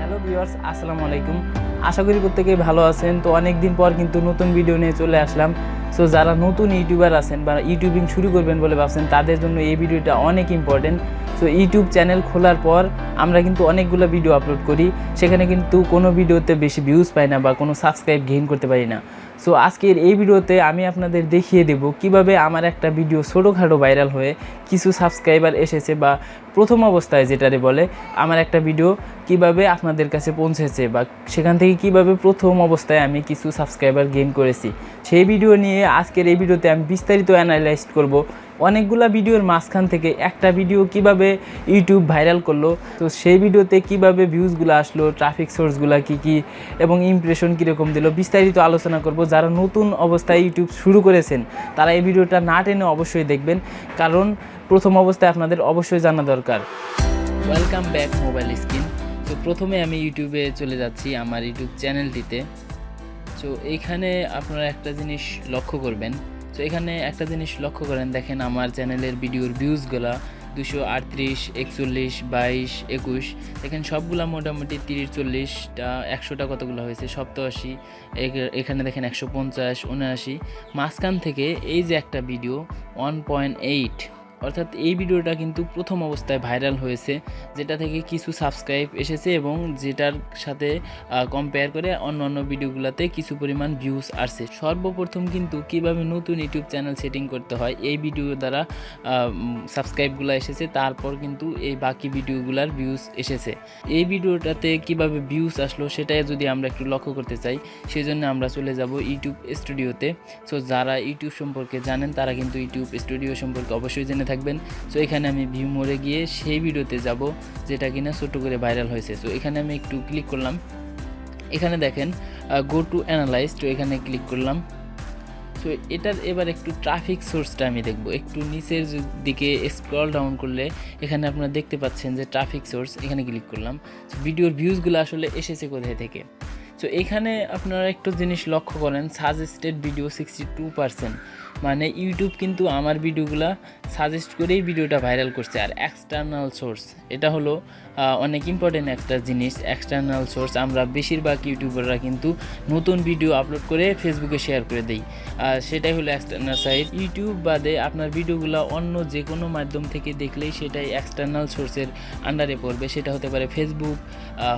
Hello viewers, আসসালামু আলাইকুম। আশা করি প্রত্যেকেই ভালো আছেন। তো অনেক দিন পর কিন্তু নতুন ভিডিও নিয়ে চলে আসলাম। সো যারা নতুন ইউটিউবার আছেন বা ইউটিউবিং শুরু করবেন বলে ভাবছেন, তাদের জন্য এই ভিডিওটা অনেক ইম্পর্টেন্ট। সো ইউটিউব চ্যানেল খোলার পর আমরা কিন্তু অনেকগুলো ভিডিও আপলোড করি, সেখানে কিন্তু কোনো ভিডিওতে বেশি ভিউজ পাই না বা কোনো সাবস্ক্রাইব গেইন করতে পারি না। সো আজকের এই ভিডিওতে আমি আপনাদের দেখিয়ে দেব কিভাবে আমার একটা ভিডিও ছোটোখাটো ভাইরাল হয়ে কিছু সাবস্ক্রাইবার এসেছে, বা প্রথম অবস্থায় যেটারে বলে আমার একটা ভিডিও কিভাবে আপনাদের কাছে পৌঁছেছে, বা সেখান থেকে কিভাবে প্রথম অবস্থায় আমি কিছু সাবস্ক্রাইবার গেইন করেছি, সেই ভিডিও নিয়ে আজকের এই ভিডিওতে আমি বিস্তারিত অ্যানালাইজ করব। অনেকগুলা ভিডিওর মাঝখান থেকে একটা ভিডিও কিভাবে ইউটিউব ভাইরাল করলো, তো সেই ভিডিওতে কিভাবে ভিউজগুলো আসলো, ট্রাফিক সোর্সগুলো কী এবং ইমপ্রেশন কীরকম দিল, বিস্তারিত আলোচনা করব। যারা নতুন অবস্থায় ইউটিউব শুরু করেছেন তারা এই ভিডিওটা না টেনে অবশ্যই দেখবেন, কারণ প্রথম অবস্থায় আপনাদের অবশ্যই জানা দরকার। Welcome back mobile screen. তো প্রথমে আমি ইউটিউবে চলে যাচ্ছি, আমার ইউটিউব চ্যানেলটিতে। তো এইখানে আপনারা একটা জিনিস লক্ষ্য করবেন। তো এখানে একটা জিনিস লক্ষ্য করেন, দেখেন আমার চ্যানেলের ভিডিওর ভিউজগুলো 238, 41, 22, 21, দেখেন সবগুলা মোটামুটি 30, 40টা, 100টা কতগুলো হয়েছে 87, এখানে দেখেন 150, 79। মাঝখান থেকে এই যে একটা ভিডিও 1.8, অর্থাৎ এই ভিডিওটা কিন্তু প্রথম অবস্থায় ভাইরাল হয়েছে, যেটা থেকে কিছু সাবস্ক্রাইব এসেছে এবং যেটার সাথে কম্পেয়ার করে অন্য ভিডিওগুলোতে কিছু পরিমাণ ভিউজ আসছে। সর্বপ্রথম কিন্তু কিভাবে নতুন ইউটিউব চ্যানেল সেটিং করতে হয় এই ভিডিও দ্বারা সাবস্ক্রাইবগুলো এসেছে, তারপর কিন্তু এই বাকি ভিডিওগুলোর ভিউজ এসেছে। এই ভিডিওটাতে কিভাবে ভিউজ আসলো সেটাই যদি আমরা একটু লক্ষ্য করতে চাই, সেই জন্য আমরা চলে যাব ইউটিউব স্টুডিওতে। সো যারা ইউটিউব সম্পর্কে জানেন তারা কিন্তু ইউটিউব স্টুডিও সম্পর্কে অবশ্যই জেনে থাকবেন। সো এখানে আমি ভিউ মোড়ে গিয়ে সেই ভিডিওতে যাব যেটা কিনা ছোট করে ভাইরাল হয়েছে। সো এখানে আমি একটু ক্লিক করলাম, এখানে দেখেন গো টু অ্যানালাইজ, তো এখানে ক্লিক করলাম। সো এটার এবার একটু ট্রাফিক সোর্সটা আমি দেখব। একটু নিচের দিকে স্ক্রল ডাউন করলে এখানে আপনারা দেখতে পাচ্ছেন যে ট্রাফিক সোর্স, এখানে ক্লিক করলাম। সো ভিডিওর ভিউজগুলো আসলে এসেছে কোথায় থেকে। সো এখানে আপনারা একটু জিনিস লক্ষ্য করেন, সাজেস্টেড ভিডিও 62%, মানে ইউটিউব কিন্তু আমার ভিডিওগুলা সাজেস্ট করেই ভিডিওটা ভাইরাল করছে। আর এক্সটার্নাল সোর্স, এটা হলো অনেক ইম্পর্টেন্ট একটা জিনিস। এক্সটার্নাল সোর্স, আমরা বেশিরভাগ ইউটিউবাররা কিন্তু নতুন ভিডিও আপলোড করে ফেসবুকে শেয়ার করে দিই, সেটাই হলো এক্সটার্নাল সাইট। ইউটিউব বাদে আপনার ভিডিওগুলো অন্য যে কোনো মাধ্যম থেকে দেখলেই সেটাই এক্সটার্নাল সোর্সের আন্ডারে পড়বে। সেটা হতে পারে ফেসবুক,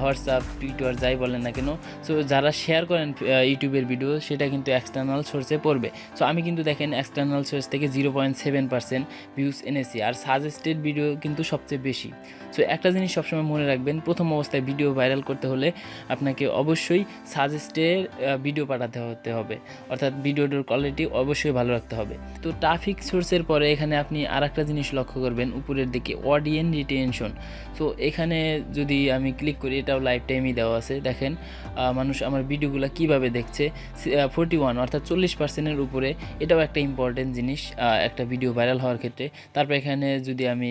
হোয়াটসঅ্যাপ, টুইটার, যাই বলেন না কেন। সো যারা শেয়ার করেন ইউটিউবের ভিডিও সেটা কিন্তু এক্সটার্নাল সোর্সে পড়বে। সো আমি কিন্তু দেখেন এক্সটার্নাল সোর্স থেকে 0.7% ভিউজ এনেছি, আর সাজেস্টেড ভিডিও কিন্তু সবচেয়ে বেশি। সো একটা জিনিস সবসময় মনে রাখবেন, প্রথম অবস্থায় ভিডিও ভাইরাল করতে হলে আপনাকে অবশ্যই সাজেস্টেড ভিডিও পাঠাতে হতে হবে, অর্থাৎ ভিডিওটার কোয়ালিটি অবশ্যই ভালো রাখতে হবে। তো ট্রাফিক সোর্সের পরে এখানে আপনি আর একটা জিনিস লক্ষ্য করবেন, উপরের দিকে অডিয়েন্স রিটেনশন। সো এখানে যদি আমি ক্লিক করি, এটাও লাইফ টাইমই দেওয়া আছে। দেখেন মানুষ আমার ভিডিওগুলো কিভাবে দেখছে, 41 অর্থাৎ 40%-এর উপরে। এটাও একটা ইম্পর্টেন্ট জিনিস একটা ভিডিও ভাইরাল হওয়ার ক্ষেত্রে। তারপর এখানে যদি আমি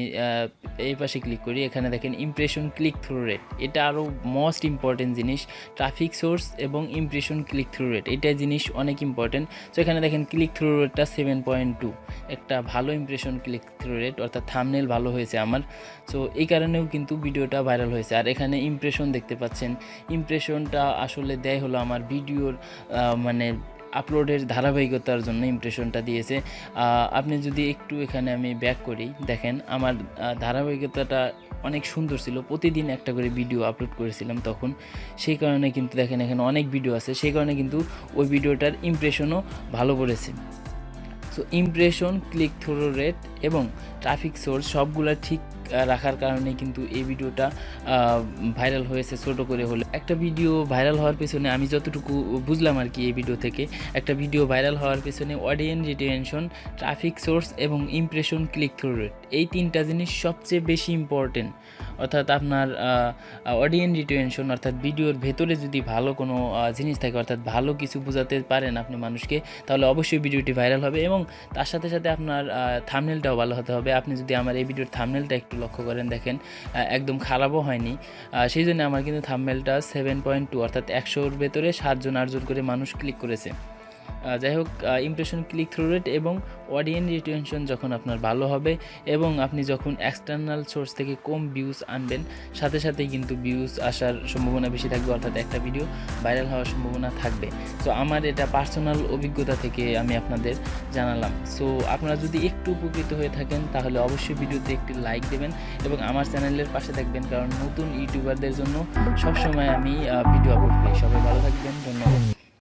এই পাশে ক্লিক করি, এখানে দেখেন ইমপ্রেশন ক্লিক থ্রু রেট, এটা আরও মোস্ট ইম্পর্টেন্ট জিনিস। ট্রাফিক সোর্স এবং ইমপ্রেশন ক্লিক থ্রু রেট, এটা জিনিস অনেক ইম্পর্টেন্ট। সো এখানে দেখেন ক্লিক থ্রু রেটটা 7.2, একটা ভালো ইমপ্রেশন ক্লিক থ্রু রেট, অর্থাৎ থাম্বনেল ভালো হয়েছে আমার। সো এই কারণেও কিন্তু ভিডিওটা ভাইরাল হয়েছে। আর এখানে ইমপ্রেশন দেখতে পাচ্ছেন, ইমপ্রেশনটা আসলে দেয় হলো আমার ভিডিওর মানে আপলোডের ধারাবাহিকতার জন্য ইমপ্রেশনটা দিয়েছে। আপনি যদি একটু এখানে আমি ব্যাক করি, দেখেন আমার ধারাবাহিকতাটা অনেক সুন্দর ছিল, প্রতিদিন একটা করে ভিডিও আপলোড করেছিলাম তখন, সেই কারণে কিন্তু দেখেন এখানে অনেক ভিডিও আছে, সেই কারণে কিন্তু ওই ভিডিওটার ইমপ্রেশনও ভালো পড়েছে। So impression, click through rate এবং ট্রাফিক সোর্স সবগুলো ঠিক রাখার কারণে কিন্তু এই ভিডিওটা ভাইরাল হয়েছে ছোটো করে হলে। একটা ভিডিও ভাইরাল হওয়ার পেছনে আমি যতটুকু বুঝলাম আর কি, এই ভিডিও থেকে একটা ভিডিও ভাইরাল হওয়ার পেছনে অডিয়েন্স রিটেনশন, ট্রাফিক সোর্স এবং ইমপ্রেশন ক্লিক থ্রু রেট, এই তিনটা জিনিস সবচেয়ে বেশি ইম্পর্টেন্ট। অর্থাৎ আপনার অডিয়েন্স রিটেনশন, অর্থাৎ ভিডিওর ভেতরে যদি ভালো কোনো জিনিস থাকে, অর্থাৎ ভালো কিছু বোঝাতে পারেন আপনি মানুষকে, তাহলে অবশ্যই ভিডিওটি ভাইরাল হবে। এবং তার সাথে সাথে আপনার থাম্বনেলটাও ভালো হতে হবে। আপনি যদি আমার এই ভিডিওর থাম্বনেলটা একটু লক্ষ্য করেন, দেখেন একদম খারাপও হয়নি। সেই জন্য আমার কিন্তু থাম্বনেলটা 7.2, অর্থাৎ 100-র ভেতরে 7-8 জন করে মানুষ ক্লিক করেছে। যাই হোক, ইমপ্রেশন, ক্লিক থ্রু রেট এবং অডিয়েন্স রিটেনশন যখন আপনার ভালো হবে এবং আপনি যখন এক্সটার্নাল সোর্স থেকে কম ভিউজ আনবেন, সাথে সাথেই কিন্তু ভিউজ আসার সম্ভাবনা বেশি থাকবে, অর্থাৎ একটা ভিডিও ভাইরাল হওয়ার সম্ভাবনা থাকবে। সো আমার এটা পার্সোনাল অভিজ্ঞতা থেকে আমি আপনাদের জানালাম। সো আপনারা যদি একটু উপকৃত হয়ে থাকেন তাহলে অবশ্যই ভিডিওতে একটি লাইক দেবেন এবং আমার চ্যানেলের পাশে থাকবেন, কারণ নতুন ইউটিউবারদের জন্য সবসময় আমি ভিডিও আপলোড করি। সবাই ভালো থাকবেন, ধন্যবাদ।